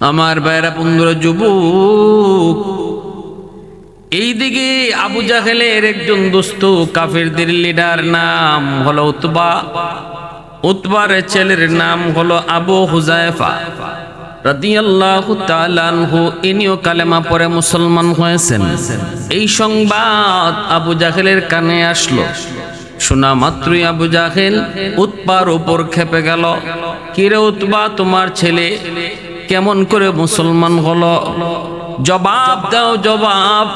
আমার ভাইরা বন্ধুরা যুবক, এইদিকে আবু জাহেলের একজন দোস্ত কাফেরদের লিডার নাম হলো উতবা। উতবার ছেলের নাম হলো আবু হুযায়ফা রাদিয়াল্লাহু তাআলা আনহু। ইনিও কালেমা পড়ে মুসলমান হয়েছেন। এই সংবাদ আবু জাহেলের কানে আসলো। শোনা মাত্রই আবু জাহেল উতবার উপর খেপে গেল। কিরে উতবা, তোমার ছেলে কেমন করে মুসলমান হলো? জবাব দাও, জবাব।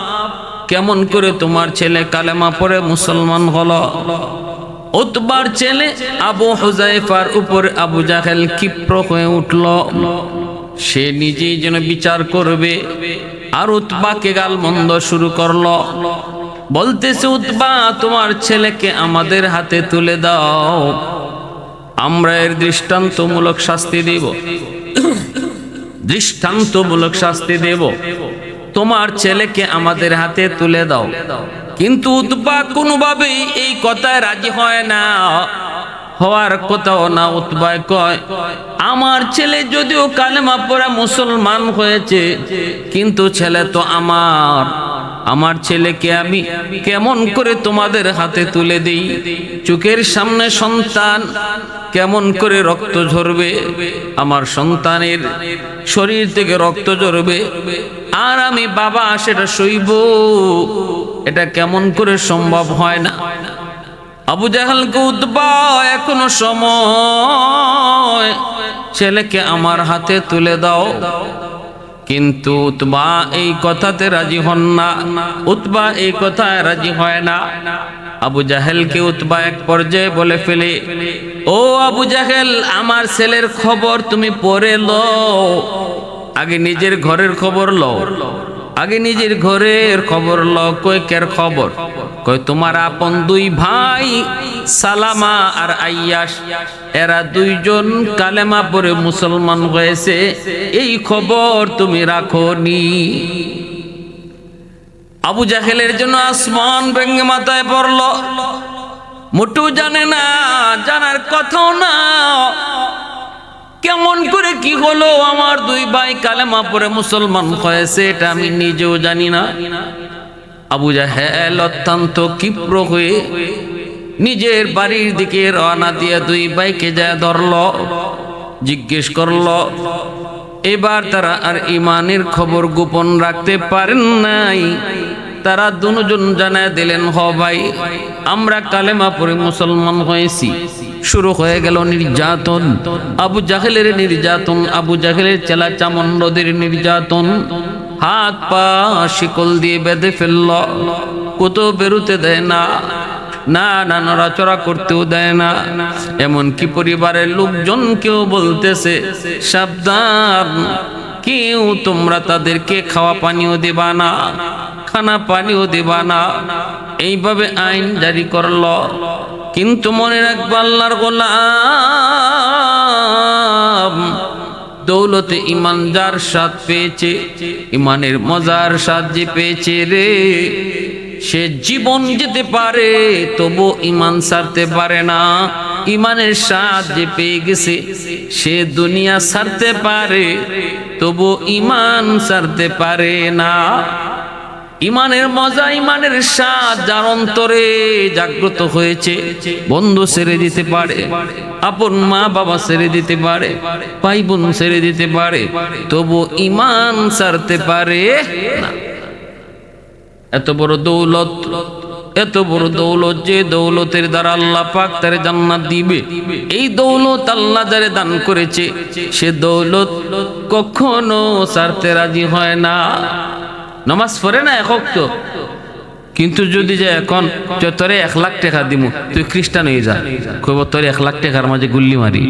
কেমন করে তোমার ছেলে কালেমা পড়ে মুসলমান হলো? উতবার ছেলে আবু হুযায়ফার উপর আবু জাহেল ক্ষিপ্র হয়ে উঠল। সে নিজেই যেন বিচার করবে, আর উতবাকে গালমন্দ শুরু করলো। বলতেছে, উতবা, তোমার ছেলেকে আমাদের হাতে তুলে দাও, আমরা এর দৃষ্টান্তমূলক শাস্তি দেব। দৃষ্টান্তমূলক শাস্তি দেব, তোমার ছেলেকে আমাদের হাতে তুলে দাও। কিন্তু উতবা কোনোভাবেই এই কথায় রাজি হয় না, হওয়ার কথাও না। উতবায় কয়, আমার ছেলে যদিও কালেমা পড়ে মুসলমান হয়েছে, কিন্তু ছেলে তো আমার ছেলেকে আমি কেমন করে তোমাদের হাতে তুলে দিই? চোখের সামনে সন্তান, কেমন করে রক্ত ঝরবে? আমার সন্তানের শরীর থেকে রক্ত ঝরবে, আর আমি বাবা সেটা সইব? এটা কেমন করে সম্ভব হয় না। আবু জাহেলকে উতবা, এখনো সময়, ছেলেকে আমার হাতে তুলে দাও। কিন্তু উতবা এই কথাতে রাজি হন না। উতবা এই কথায় রাজি হয় না। আবু জাহেলকে উতবা এক পর্যায়ে বলে ফেলে, ও আবু জাহেল, আমার ছেলের খবর তুমি পড়ে লও। আগে নিজের ঘরের খবর লও, আগে নিজের ঘরের খবর লও। কই কের খবর? কই তোমার আপন দুই ভাই সালামা আর আইয়াস, এরা দুইজন কালেমা পড়ে মুসলমান হয়েছে, এই খবর তুমি রাখো নি? আবু জাহেলের জন্য আসমান ভেঙে মাথায় পড়ল। মোটু জানে না, জানার কথাও না। কেমন করে কি হলো আমার দুই ভাই কালেমা পড়ে মুসলমান হয়েছে, এটা আমি নিজেও জানি না। আবু জাহেল অত্যন্ত ক্ষিপ্র হয়ে নিজের বাড়ির দিকে রওনা দিয়ে দুই ভাইকে যা ধরল, জিজ্ঞেস করল। এবার তারা আর ইমানের খবর গোপন রাখতে পারেন নাই। তারা দুজন জানায় দিলেন, হ ভাই, আমরা কালেমা পড়ে মুসলমান হয়েছি। শুরু হয়ে গেল নির্যাতন, আবু জাহেলের নির্যাতন, আবু জাহেলের চেলা চামণ্ডদের নির্যাতন। হাত পা শিকল দিয়ে বেঁধে ফেলল, কোথাও বেরোতে দেয় না, না না নড়াচড়া করতেও দেয় না। এমনকি পরিবারের লোকজন কেউ বলতেছে, সাবধান, কেউ তোমরা তাদেরকে খাওয়া পানিও দেবা না, খানা পানিও দেবা না। এইভাবে আইন জারি করল। কিন্তু মনে রাখবা, আল্লাহর গোলাম, দৌলতে ইমান যার স্বাদ পেয়েছে, ইমানের মজার স্বাদ যে পেয়েছে রে, সে জীবন যেতে পারে তবু ইমান ছাড়তে পারে না। ইমানের স্বাদ যে পেয়ে গেছে, সে দুনিয়া ছাড়তে পারে তবু ইমান ছাড়তে পারে না। ইমানের মজা, ইমানের স্বাদ যার অন্তরে জাগ্রত হয়েছে, বন্ধু ছেড়ে দিতে পারে, আপন মা বাবা ছেড়ে দিতে পারে, ভাই বোন ছেড়ে দিতে পারে, তবু ইমান ছাড়তে পারে না। এত বড় দৌলত, এত বড় দৌলত, যে দৌলতের দ্বারা আল্লাহ পাক তার জান্নাত দিবে, এই দৌলত আল্লাহ যারে দান করেছে, সে দৌলত কখনো ছাড়তে রাজি হয় না। নামাজ পড়ে না এক ওয়াক্ত, কিন্তু যদি যে এখন তোরে 1 লাখ টাকা দিব, তুই খ্রিস্টান হয়ে যা, কইব তোর 1 লাখ টাকার মাঝে গুল্লি মারি,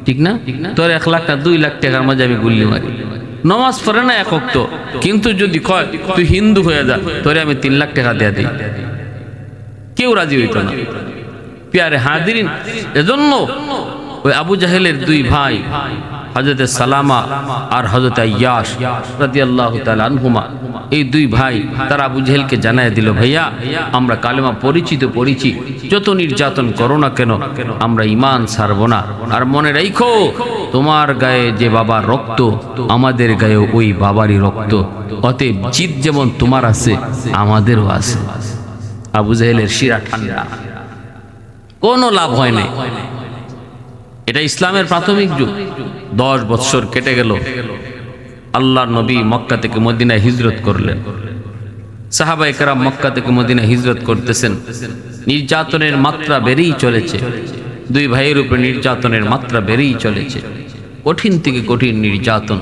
ঠিক না? তোর 1 লাখ না 2 লাখ টাকার মাঝে আমি গুল্লি মারি। নামাজ পড়ে না এক ওয়াক্ত, কিন্তু যদি কয় তুই হিন্দু হয়ে যা, তোরে আমি 3 লাখ টাকা দেয়া দিই, কেউ রাজি হইতো না। প্যারে হাজিরিন, এজন্য ওই আবু জাহেলের দুই ভাই হযরতে সালামা আর হযরতে আইয়াশ রাদিয়াল্লাহু তাআলা আনহুমা, এই দুই ভাই তারা আবু জেহেলকে জানায় দিল, ভাইয়া আমরা কালেমা পড়েছি, যত নির্যাতন করো না কেন আমরা ঈমান ছাড়ব না। আর মনে রাখো, তোমার গায়ে যে বাবার রক্ত, আমাদের গায়ে ওই বাবারই রক্ত, অতএব জিদ যেমন তোমার আছে আমাদেরও আছে। আবু জেহেলের শিরা ঠান্ডা, কোনো লাভ হয় না। এটা ইসলামের প্রাথমিক যুগ। 10 বছর কেটে গেল, আল্লাহর নবী মক্কা থেকে মদিনায় হিজরত করলেন। সাহাবায়ে কেরাম মক্কা থেকে মদিনায় হিজরত করতেছেন। নির্যাতনের মাত্রা বেড়েই চলেছে, দুই ভাইয়ের উপরে নির্যাতনের মাত্রা বেড়েই চলেছে, কঠিন থেকে কঠিন নির্যাতন।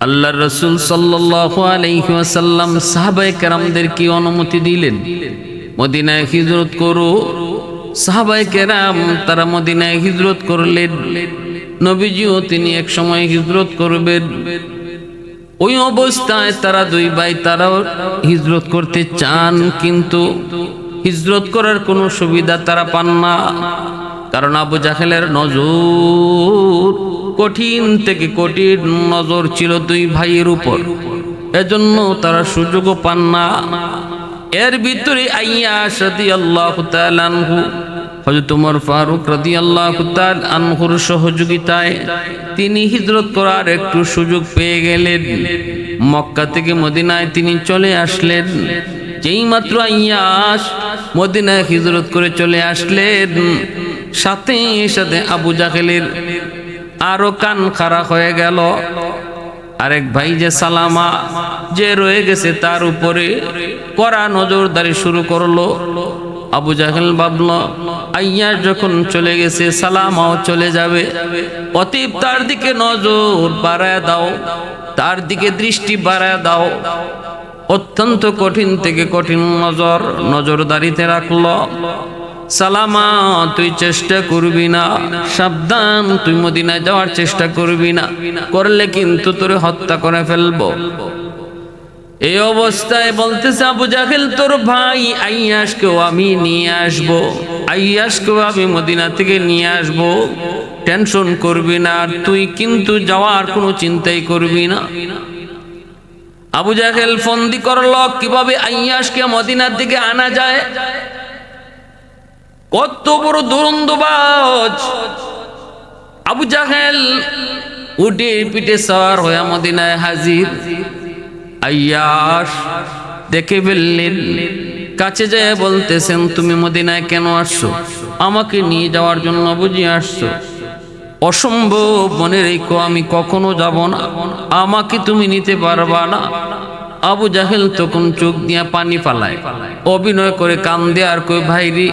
আল্লাহর রাসূল সাল্লাল্লাহু আলাইহি ওয়াসাল্লাম সাহাবায়ে কেরামদেরকে অনুমতি দিলেন, মদিনায় হিজরত করো। সাহাবায়ে কেরাম তারা মদিনায় হিজরত করলেন। নবীজিও তিনি এক সময় হিজরত করবেন। ওই অবস্থায় তারা দুই ভাই তারাও হিজরত করতে চান, কিন্তু হিজরত করার কোনো সুবিধা তারা পান না। কারণ আবু জাহেলের নজর, কঠিন থেকে কঠিন নজর ছিল দুই ভাইয়ের উপর, এজন্য তারা সুযোগও পান না। এর ভিতরে আইয়াশ রাদিয়াল্লাহু তাআলা আনহু, হযরত ওমর ফারুক রাদিয়াল্লাহু তাআলা আনহুর সহযোগিতায় তিনি হিজরত করার একটু সুযোগ পেয়ে গেলেন। মক্কা থেকে মদিনায় তিনি চলে আসলেন। যেই মাত্র আইয়াশ মদিনায় হিজরত করে চলে আসলেন, সাথে সাথে আবু জাহেলের আরো কান খাড়া হয়ে গেল। আরেক ভাই যে সালামা যে রয়ে গেছে তার উপরে কড়া নজরদারি শুরু করলো। আবু জাহেল ভাবল, আইয়াশ যখন চলে গেছে সালামাও চলে যাবে, অতএব তার দিকে নজর বাড়ায় দাও, তার দিকে দৃষ্টি বাড়ায় দাও। অত্যন্ত কঠিন থেকে কঠিন নজরদারিতে রাখলো। সালামা তুই চেষ্টা করবি না, সাবধান, তুই মদিনায় যাওয়ার চেষ্টা করবি না, করলে কিন্তু তোরে হত্যা করে ফেলবো। এই অবস্থায় বলতেছে আবু জাহেল, তোর ভাই আইয়াশকেও আমি নিয়ে আসবো, আইয়াশকেও আমি মদিনা থেকে নিয়ে আসবো, টেনশন করবি না, আর তুই কিন্তু যাওয়ার কোনো চিন্তাই করবি না। আবু জাহেল ফন্দি করলো কিভাবে আইয়াশকে মদিনার দিকে আনা যায়। কত বড় দুরন্দবাজ আবু জাহেল! উটের পিঠে সওয়ার হয়ে মদিনায় হাজির। আইয়াশ দেখে ফেললেন, কাছে যায় বলতেছেন, তুমি মদিনায় কেন আসছো? আমাকে নিয়ে যাওয়ার জন্য বুঝি আসছো? অসম্ভব, মনে রেখো আমি কখনো যাব না, আমাকে তুমি নিতে পারবা না। আবু জাহেল তখন চোখ দিয়ে পানি ফালায়, অভিনয় করে কান্দে আর কই, ভাইরি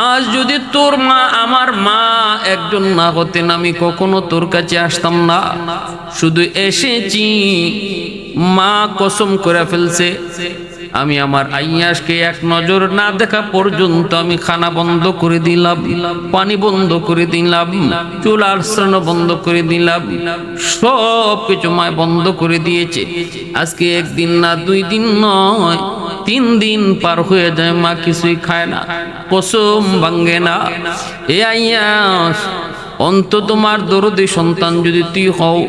আজ যদি তোর মা আমার মা একজন না হতেন আমি কখনো তোর কাছে আসতাম না, শুধু এসেছি, মা কসম করে ফেলছে আমি আমার আইয়াশকে এক নজর না দেখা পর্যন্ত আমি খানা বন্ধ করে দিলাম, পানি বন্ধ করে দিলাম, চুলার স্নান বন্ধ করে দিলাম, সব কিছু মায় বন্ধ করে দিয়েছে। আজকে একদিন না, 2 দিন নয়, 3 দিন পার হয়ে যায়, মা কিছুই খায় না, কসম ভাঙ্গে না। এ আইয়াশ, অন্তত তোমার দরদি সন্তান যদি তুই হও,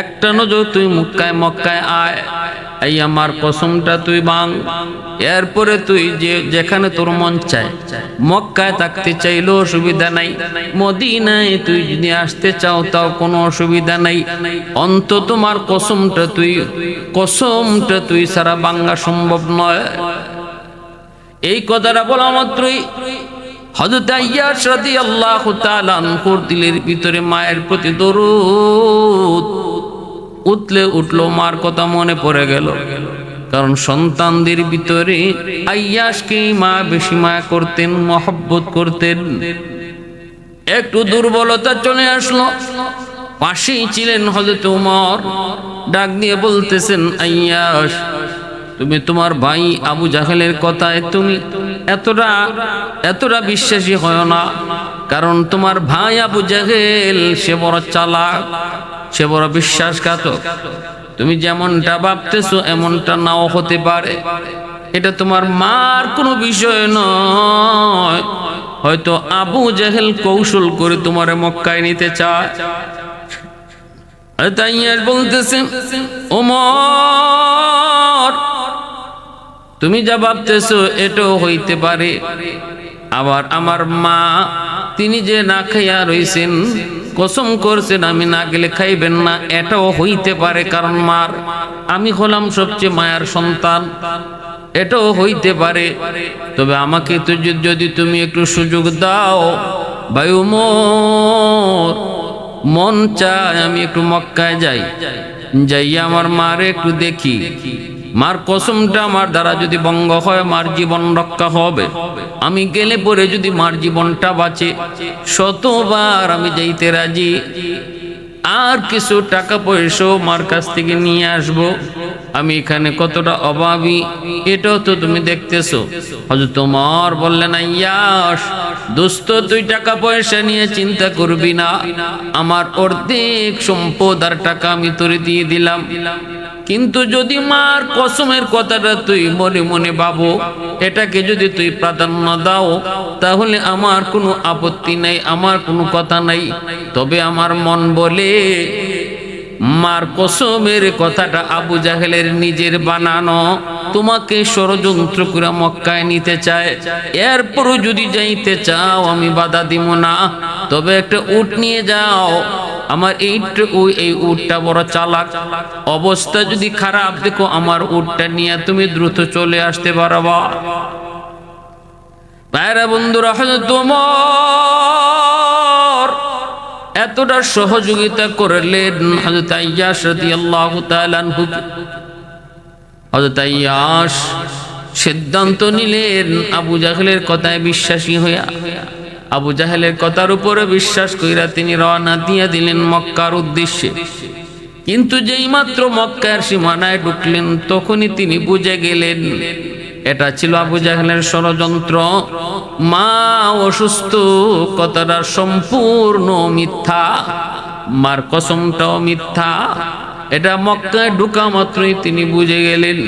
একটা নজর তুই মক্কায় আয়, এই আমার কসমটা তুই ভাঙ। এরপরে তুই যেখানে তোর মন চায়, মক্কায় থাকতে চাইলেও অসুবিধা নাই, মদিনায় তুই যদি আসতে চাও তাও কোনো অসুবিধা নাই, অন্তত তোমার কসমটা তুই সারা ভাঙা সম্ভব নয়। এই কথাটা বলা মাত্রই হযরত আইয়াশ রাদিয়াল্লাহু তাআলা আনহুর দিলের ভিতরে মায়ের প্রতি দরুদ উঠলো, মার কথা মনে পড়ে গেল। কারণ সন্তানদের ভিতরে আইয়াশকে মা বেশি মায়া করতেন, মহব্বত করতেন। একটু দুর্বলতা চলে আসলো, পাশেই ছিলেন হযরত ওমর, ডাক দিয়ে বলতেছেন, আইয়াশ তুমি তোমার ভাই আবু জাহেলের কথায় তুমি এতটা বিশ্বাসী হয় না, কারণ তোমার ভাই আবু জাহেল সে বড় চালাক, সে বড় বিশ্বাসঘাতক। তুমি যেমনটা ভাবতেছো এমনটা নাও হতে পারে। এটা তোমার মার কোনো বিষয় নয়, হয়তো আবু জাহেল কৌশল করে তোমারে মক্কায় নিতে চায়। তাই বলতেছেন, ওমর তুমি যা ভাবতেছো এটাও হইতে পারে, আবার আমার মা তিনি যে না খাইয়া রইছেন, কসম করছেন আমি না গেলে খাইবেন না, এটাও হইতে পারে, কারণ মার আমি হলাম সবচেয়ে মায়ার সন্তান, এটাও হইতে পারে। তবে আমাকে তো যদি তুমি একটু সুযোগ দাও ভাই ওমর, মন চায় আমি একটু মক্কায় যাইয়া আমার মারে একটু দেখি, মার কসমটা আমার দ্বারা যদি ভঙ্গ হয় মার জীবন রক্ষা হবে, আমি গেলে পরে যদি মার জীবনটা বাঁচে, শতবার আমি যাইতে রাজি। আর কিছু টাকা পয়সাও মার কাছ থেকে নিয়ে আসবো, আমি এখানে কতটা অভাবী এটাও তো তুমি দেখতেছো। হযরত ওমর বললেন, আইয়াস দোস্ত, তুই টাকা পয়সা নিয়ে চিন্তা করবি না, আমার অর্ধেক সম্পদ আর টাকা আমি তোরে দিয়ে দিলাম, কিন্তু যদি মার কসমের কথাটা তুই মনে মনে ভাবো, এটাকে যদি তুই প্রাধান্য দাও, তাহলে আমার কোনো আপত্তি নাই, আমার কোনো কথা নাই। তবে আমার মন বলে মার কসমের কথাটা আবু জাহেলের নিজের বানানো, তোমাকে ষড়যন্ত্র করে মক্কায় নিতে চায়, এরপরও যদি যাইতে চাও আমি বাধা দিব না, তবে একটা উট নিয়ে যাও, আমার এই উটটা বড় চালাক, অবস্থা যদি খারাপ দেখো আমার উটটা নিয়ে তুমি দ্রুত চলে আসতে পারবা। ভাইরা বন্ধুরা, হযরত ওমর এতটা সহযোগিতা করলেন হযরত আইয়াস রাদিয়াল্লাহু তাআলা আনহু। হযরত আইয়াস সিদ্ধান্ত নিলেন আবু জাহেলের কথায় বিশ্বাসী হইয়া, আবু জাহেলের কথার উপরে বিশ্বাস কইরা তিনি রওনা দিয়ে দিলেন মক্কার উদ্দেশ্যে। কিন্তু যেই মাত্র মক্কার সীমানায় ঢুকলেন তখনই তিনি বুঝে গেলেন এটা ছিল আবু জাহেলের ষড়যন্ত্র। মা অসুস্থ কথাটা সম্পূর্ণ মিথ্যা, মার কসমটাও মিথ্যা, এটা মক্কায় ঢুকা মাত্রই তিনি বুঝে গেলেন।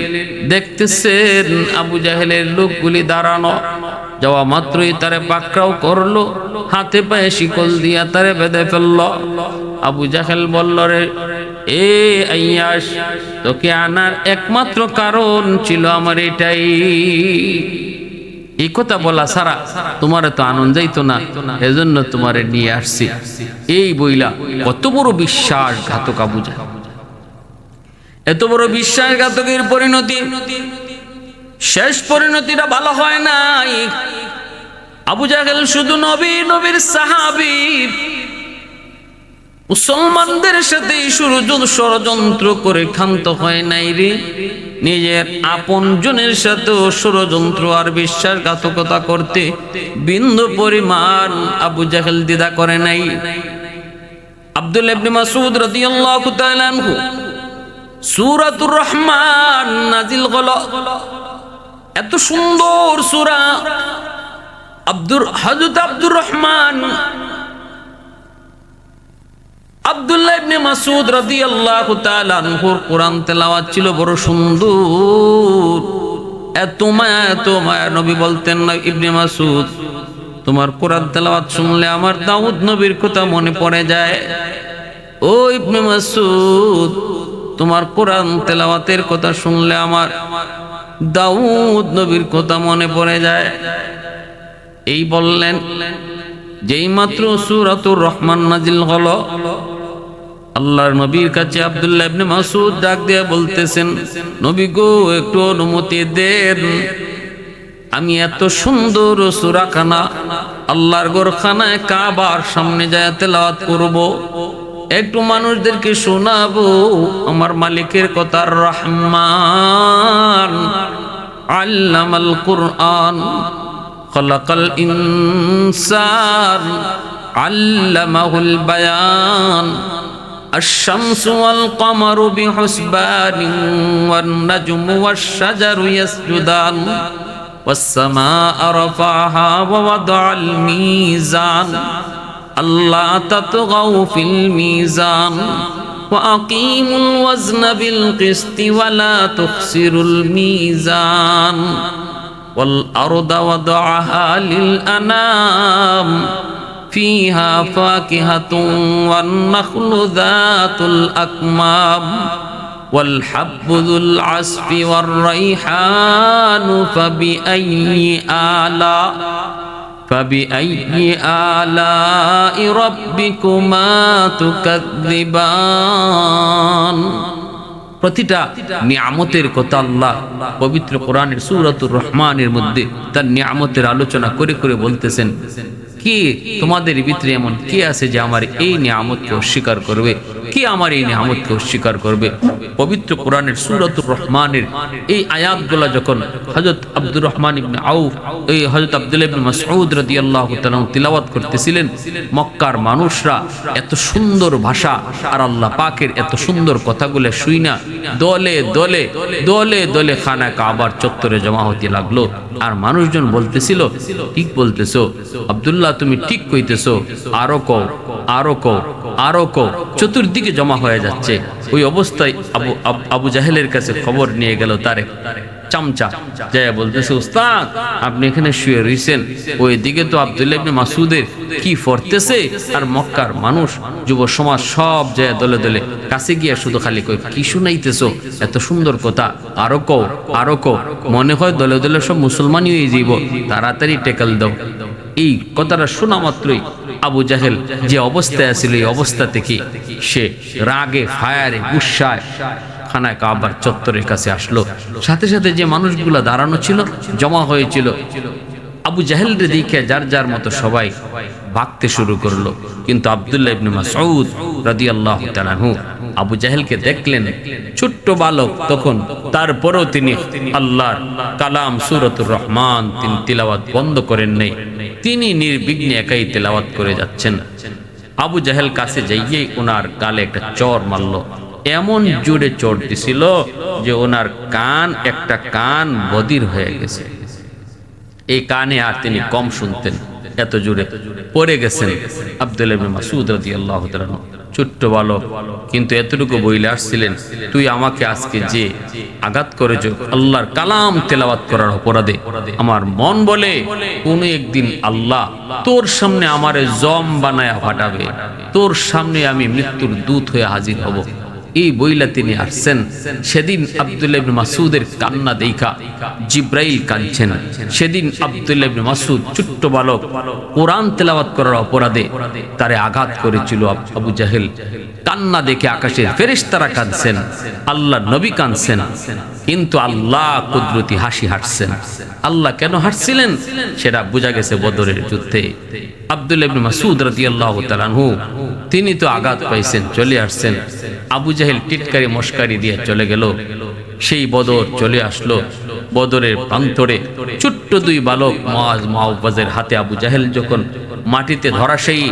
দেখতেছেন আবু জাহেলের লোকগুলি দাঁড়ানো, যাওয়া মাত্রই তারে পাকড়াও করলো, হাতে পায়ে শিকল দিয়া তারে বেঁধে ফেলল। আবু জাহেল বলল, রে এ আইয়াস, তোকে আনার একমাত্র কারণ ছিল আমার এটাই, এই কথা বলা সারা তোমার তো আনন্দ যাইতো না, এজন্য তোমারে নিয়ে আসছি। এই বইলা কত বড় বিশ্বাসঘাতক আবু জাহেল, এত বড় বিশ্বাসঘাতকের পরিণতি, শেষ পরিণতিটা ভালো হয় নাই। আবু জাহেল শুধু নবীর সাহাবী, মুসলমানদের সাথে ষড়যন্ত্র করে ক্ষান্ত হয় নাই রে, নিজের আপন জনের সাথেও ষড়যন্ত্র আর বিশ্বাসঘাতকতা করতে বিন্দু পরিমাণ আবু জাহেল দ্বিধা করে নাই। আব্দুল্লাহ ইবনে মাসউদ রাদিয়াল্লাহু তাআলা আনহু সূরাতুর রহমান নাজিল হলো, এত সুন্দর সূরা। হযরত আব্দুর রহমান আব্দুল্লাহ ইবনে মাসউদ রাদিয়াল্লাহু তাআলা আনহুর কোরআন তেলাওয়াত ছিল বড় সুন্দর, এত মায়া নবী বলতেন না, ইবনে মাসউদ তোমার কোরআন তেলাওয়াত শুনলে আমার দাউদ নবীর কথা মনে পড়ে যায়। ও ইবনে মাসউদ, তোমার কোরআন তেলাওয়াতের কথা শুনলে আমার দাউদ নবীর কথা মনে পড়ে যায়। এই বললেন, যেই মাত্র সূরাতুর রহমান নাজিল হলো, আল্লাহর নবীর কাছে আব্দুল্লাহ ইবনে মাসউদ ডাক দিয়ে বলতেছেন, নবী গো একটু অনুমতি দেন, আমি এত সুন্দর সূরাখানা আল্লাহর ঘরখানায় কাবার সামনে যায় তেলাওয়াত করব, একটু মানুষদেরকে শোনাবো আমার মালিকের কথা। রহমান আল্লামাল কুরআন খালাকাল ইনসান আল্লামাহুল বায়ান الشمس والقمر بحسبان والنجم والشجر يسجدان والسماء رفعها ووضع الميزان ألا تطغوا في الميزان وأقيموا الوزن بالقسط ولا تخسروا الميزان والأرض وضعها للأنام فيها فاكهة والنخل ذات الأكمام والحب ذو العصف والريحان فبأي آلاء ربكما تكذبان প্রতিটা নিয়ামতের কথা আল্লাহ পবিত্র কোরআনের সূরাতুর রহমানের মধ্যে তার নিয়ামতের আলোচনা করে করে বলতেছেন কি তোমাদের ভিতরে এমন কি আছে যে আমার এই নিয়ামতকে অস্বীকার করবে, কি আমার এই নিয়ামতকে অস্বীকার করবে। পবিত্র কোরআনের সূরাতুর রহমানের এই আয়াতগুলো যখন হযরত আব্দুর রহমান ইবনে আউফ এই হযরত আব্দুল্লাহ ইবনে মাসউদ রাদিয়াল্লাহু তাআলা তিলাওয়াত করতেছিলেন, মক্কার মানুষরা এত সুন্দর ভাষা আর আল্লাহ পাকের এত সুন্দর কথাগুলো শুইনা দলে দলে দলে দলে খানা কাবার চত্বরে জমা হতে লাগলো। আর মানুষজন বলতেছিল, ঠিক বলতেছো আব্দুল্লাহ, তুমি ঠিক কইতেছো, আরো কও, আরো কও, আরো কও। চতুর্দিকে জমা হয়ে যাচ্ছে। ওই অবস্থায় আবু জাহেলের কাছে খবর নিয়ে গেল তার চামচা, যায় বলতেছে, উস্তাদ আপনি এখানে শুয়ে রইছেন, ওই দিকে তো আব্দুল্লাহ ইবনে মাসউদের কি ফরতেছে, আর মক্কার মানুষ যুব সমাজ সব যায় দলে দলে কাছে গিয়া শুধু খালি কই কি শুনাইতেছো, এত সুন্দর কথা, আরো কও, আরো কও। মনে হয় দলে দলে সব মুসলমানই হয়ে যাইব, তাড়াতাড়ি টেকল দাও। এই কথাটা শোনা মাত্রই আবু জাহেল যে অবস্থায় আছিল, এই অবস্থা থেকে সে রাগে ফায়ারে গুসায় খানায় কাবার চত্বরের কাছে আসলো। সাথে সাথে যে মানুষগুলো দাঁড়ানো ছিল, জমা হয়েছিল, আবু জাহেলকে দেখে যার যার মতো সবাই ভাগতে শুরু করলো। কিন্তু আব্দুল্লাহ ইবনে মাসউদ রাদিয়াল্লাহু তাআলা আনহু আবু জাহেলকে দেখলেন ছোট্ট বালক তখন, তারপরেও তিনি আল্লাহর কালাম সূরাতুর রহমান তিনি তিলাওয়াত বন্ধ করেন নাই, তিনি নির্বিঘ্নে একাই তিলাওয়াত করে যাচ্ছেন। আবু জাহেল কাছে যাইয়েই ওনার গালে একটা চর মারলো, এমন জোরে চোট দিছিল যে ওনার কান, একটা কান বধির হয়ে গেছে। এই কানে আর তিনি কম শুনতেন, এত জোরে পড়ে গেছেন। আব্দুল্লাহ ইবনে মাসউদ রাদিয়াল্লাহু তাআলা ছোট্ট বালক, কিন্তু এতটুকু বইলে আসছিলেন, তুই আমাকে আজকে যে আঘাত করেছ আল্লাহর কালাম তেলাওয়াত করার অপরাধে, আমার মন বলে কোনো একদিন আল্লাহ তোর সামনে আমারে জম বানায়া ফাটাবে, তোর সামনে আমি মৃত্যুর দূত হয়ে হাজির হব। এই বইলা তিনি আসছেন। সেদিন আব্দুল্লাহ ইবনে মাসউদের কান্না দেখা জিব্রাইল কাঁদছেন। সেদিন আব্দুল্লাহ ইবনে মাসউদ ছোট্ট বালক কোরআন তেলাওয়াত করার অপরাধে তারে আঘাত করেছিল আবু জাহেল। কান্না দেখে আকাশের ফেরেশতারা কাঁদছেন, আল্লাহ নবী কাঁদছেন, কিন্তু আল্লাহ কুদরতি হাসি হাসছেন। আল্লাহ কেন হাসছিলেন সেটা বোঝা গেছে বদরের যুদ্ধে। আব্দুল্লাহ ইবনে মাসউদ রাদিয়াল্লাহু তাআলা আনহু তিনি তো আঘাত পাইছেন, চলে আসছেন। আবু জাহেল টিটকারি মস্কারি দিয়ে চলে গেল। সেই বদর চলে আসলো। বদরের প্রান্তরে ছোট্ট দুই বালক মুআজ মুআওয়াজের হাতে আবু জাহেল যখন মাটিতে ধরাশায়ী,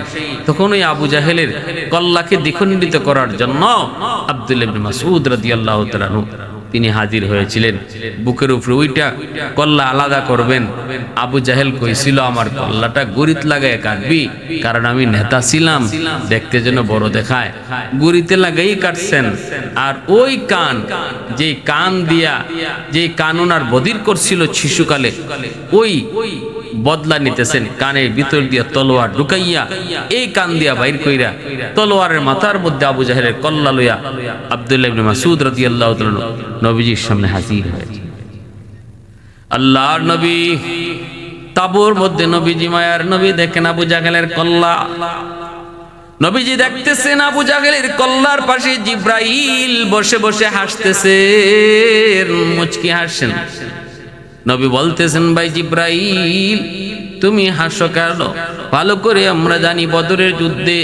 তখন ওই আবু জাহেলের কল্লাকে দ্বিখণ্ডিত করার জন্য আব্দুল্লাহ ইবনে মাসউদ রাদিয়াল্লাহু তাআলা আনহু তিনি হাজির হয়েছিলেন। বুকের উপরে ওইটা কল্লা আলাদা করবেন। আবু জাহেল কইছিল, আমার কল্লাটা গরিত লাগায় কাটবি, কারণ আমি নেতা ছিলাম, দেখতে যেন বড় দেখায়। গরিতে লাগাই কাটছেন। আর ওই কান, যে কান দিয়া যে কান ওনার বধির করছিল শিশুকালে, ওই বদলা নিতেছেন। কানের ভিতর দিয়া তলোয়ার ঢুকাইয়া এই কান দিয়া বাইর কইরা তলোয়ারের মাথার মধ্যে আবু জাহেলের কল্লা লইয়া আব্দুল্লাহ ইবনে মাসউদ রাদিয়াল্লাহু তাআলা নবীজির সামনে হাজির হয়েছে। আল্লাহর নবী তাবুর মধ্যে, নবীজি মায়ার নবী দেখেন আবু জাহেলের কল্লা। নবীজি দেখতেছেন আবু জাহেলের কল্লার পাশে জিব্রাইল বসে বসে হাসতেছে, মুচকি হাসছেন। নবী বলতেছেন, ভাই জিব্রাইল তুমি হাসো কেন? ভালো করে আমরা জানি বদরের যুদ্ধে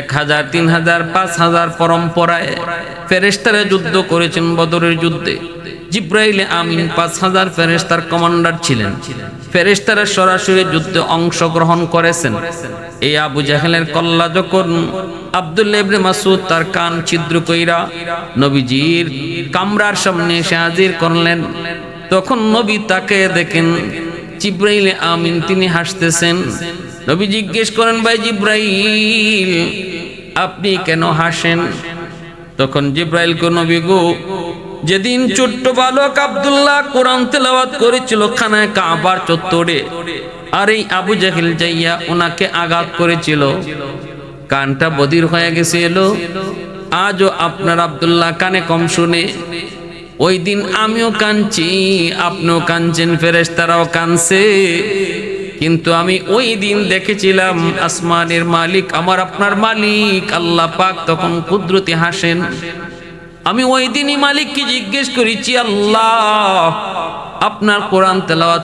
1000, 3000, 5000 পরম্পরায় ফেরেশতারা যুদ্ধ করেছেন। বদরের যুদ্ধে জিব্রাইল আমিন 5000 ফেরেশতার কমান্ডার ছিলেন। ফেরেশতারা সরাসরি যুদ্ধে অংশগ্রহণ করেছেন। এই আবু জাহেলের কল্লা যখন আব্দুল্লাহ ইবনে মাসউদ তার কান ছিদ্র কইরা নবীজির কামরার সামনে এসে হাজির করলেন, তখন নবী তাকে দেখেন জিব্রাইল আমিন তিনি হাসতেছেন। নবী জিজ্ঞেস করেন, ভাই জিব্রাইল আপনি কেন হাসেন? তখন জিব্রাইল কো নবী গো, যেদিন ছোট্ট বালক আব্দুল্লাহ কোরআন তেলাওয়াত করেছিল খানায় কাবার চত্বরে, আর এই আবু জাহেল যাইয়া ওনাকে আঘাত করেছিল, কানটা বধির হয়ে গেছিল। আজও আপনার আব্দুল্লাহ কানে কম শুনে। ওই দিন আমিও কাঁদছি, আপনিও কাঁদছেন, ফেরেশতারাও কাঁদছে, কিন্তু আমি ওই দিন দেখেছিলাম আসমানের মালিক আমার আপনার মালিক আল্লাহ পাক তখন কুদরতি হাসেন। আমি ওই দিনই মালিককে জিজ্ঞেস করেছি, আল্লাহ আপনার কোরআন তেলাওয়াত